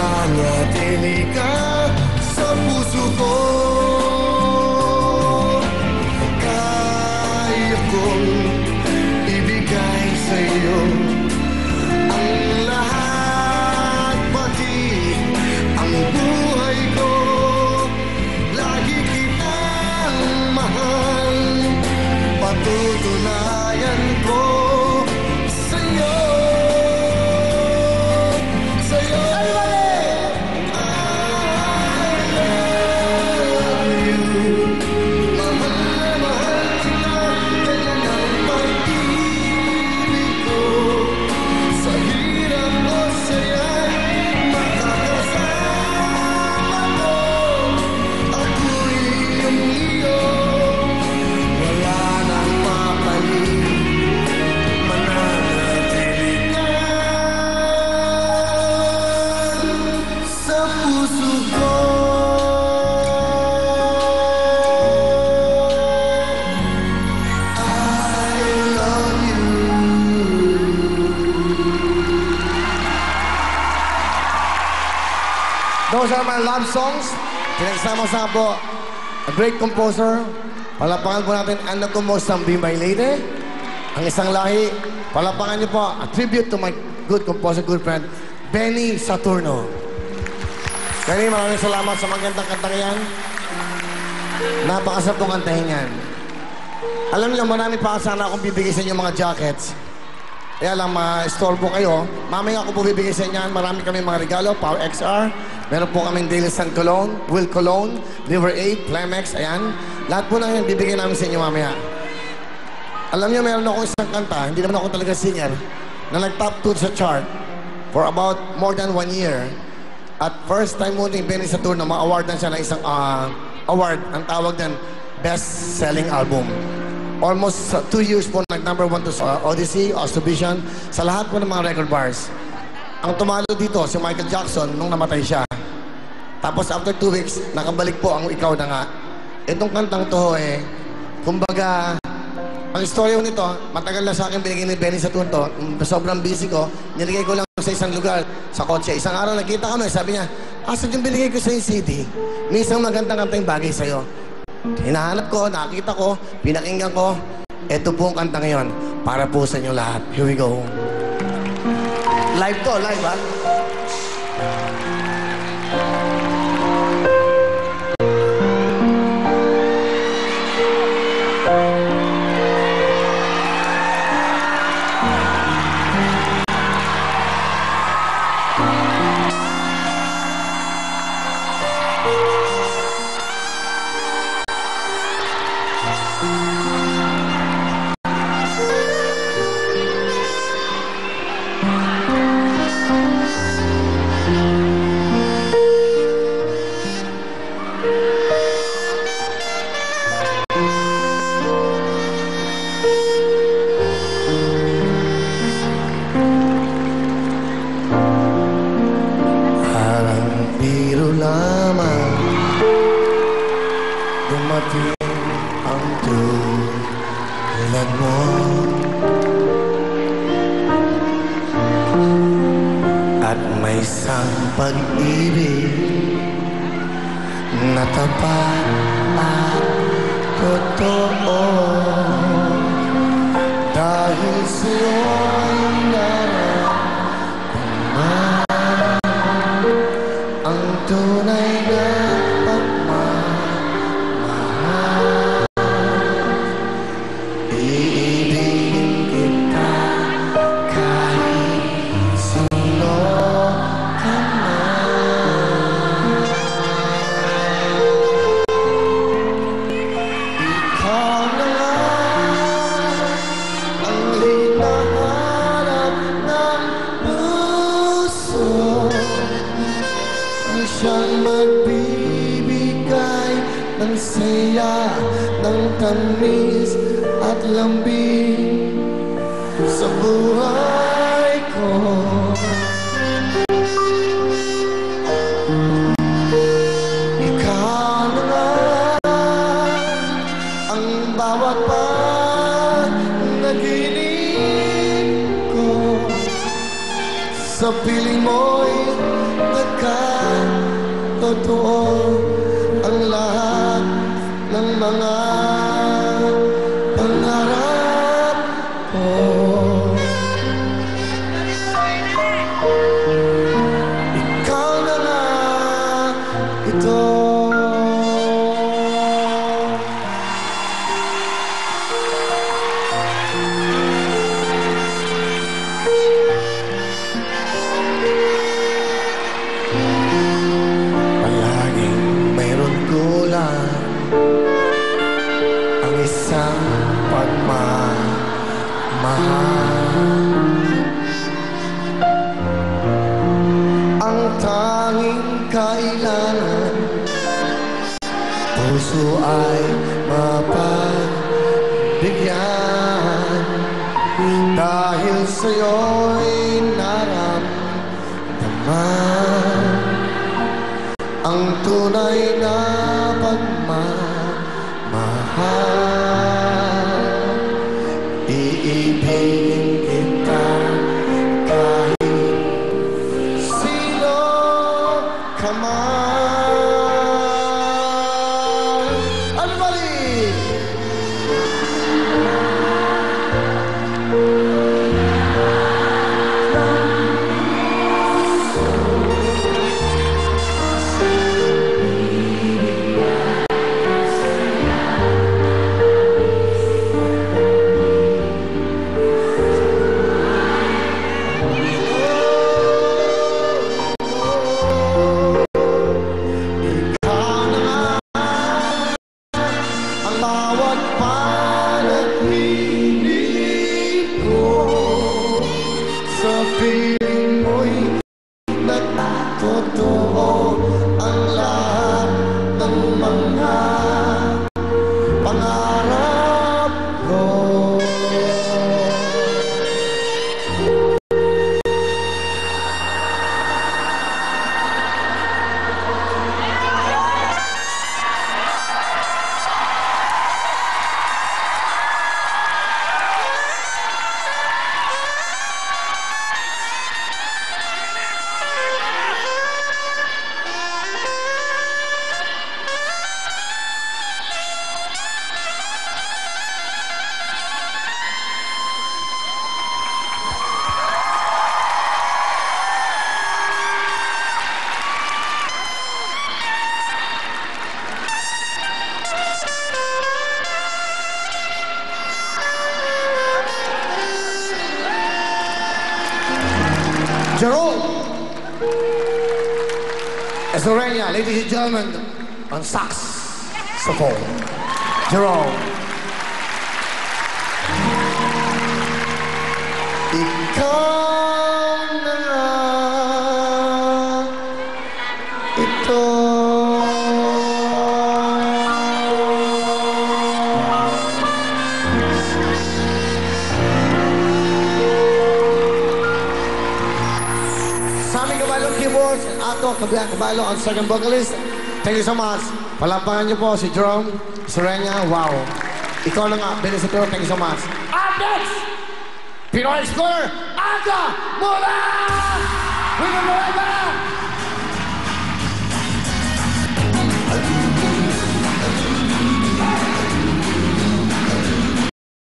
mananatili ka sa puso ko. Kaya kong ibigay sa'yo ang lahat, pati ang buhay ko. Lagi kitang mahal, patutunayan ko sa'yo. Those are my love songs. Pinagsama-sama po, a great composer. Palapakan po natin ang nagkumpos ng Be My Lady. Ang isang lahi, palapakan niyo po, a tribute to my good composer, good friend, Benny Saturno. Benny, maraming salamat sa magandang kantang yan. Napakasarap tong kantahin yan. Alam niyo, marami pa sana akong bibigay sa inyo mga jackets. Kaya lang, ma-storbo kayo. Mamaya ako po bibigay sa inyo. Marami kami mga regalo, Power XR. Meron po kaming Daily Sun Cologne, Will Cologne, River Aid, Climax, ayan. Lahat po na yan, bibigyan namin sa inyo mamaya. Alam niyo, meron akong isang kanta, hindi naman ako talaga singer, na nag-top 2 sa chart for about more than 1 year. At first time mo ni Benny Saturno, ma-awardan siya ng isang award, ang tawag din, Best Selling Album. Almost 2 years po nag-number 1 to Odyssey, Ostrovision, sa lahat po ng mga record bars. Ang tumalo dito, si Michael Jackson, nung namatay siya. Tapos after 2 weeks, nakabalik po ang Ikaw Na Nga. Itong kantang to kumbaga, ang istorya nito, matagal na sa akin binigay ni Benny Saturno. Sobrang busy ko, nilagay ko lang sa isang lugar, sa kotse. Isang araw nakita kami, sabi niya, asan yung binigay ko sa yung CD? May isang magandang kantang bagay sa'yo. Hinahanap ko, nakita ko, pinakinggan ko. Ito po ang kanta ngayon, para po sa inyo lahat. Here we go. Live to, live ha? Dumating ang tulad mo, at may isang pag-ibig na tapat at totoo. Dahil sa'yo'y naramdaman ang tunay na siyang magbibigay ng saya, ng tamis at lambing sa buhay ko. Ikaw na nga ang bawat panaginip ko. Sa piling mo'y nagkakaroon totoo ang lahat ng mga pangarap ko. Ikaw na nga ito. Ang isang pagmamahal, ang tanging kailangan, puso ay mapagbigyan. Dahil sa'yo'y naramdaman ang tunay na pagmamahal. Iibigin kita kahit sino ka man. Ano bali? Bawat panaginip ko, sa piling mo'y nagtotoo ang lahat ng mga pangarap ko. Jerome Esorenia, ladies and gentlemen, on saxophone. Jerome. Ikaw na nga ito. Sa aming kabalong keyboards, Ato Kabalo, ang second vocalist. Thank you so much. Palampagan niyo po si Jerome Esorenia. Wow. Ikaw na nga, Belisitero. Thank you so much. Up next, Pinoy Scholar, Aga Mula! We're gonna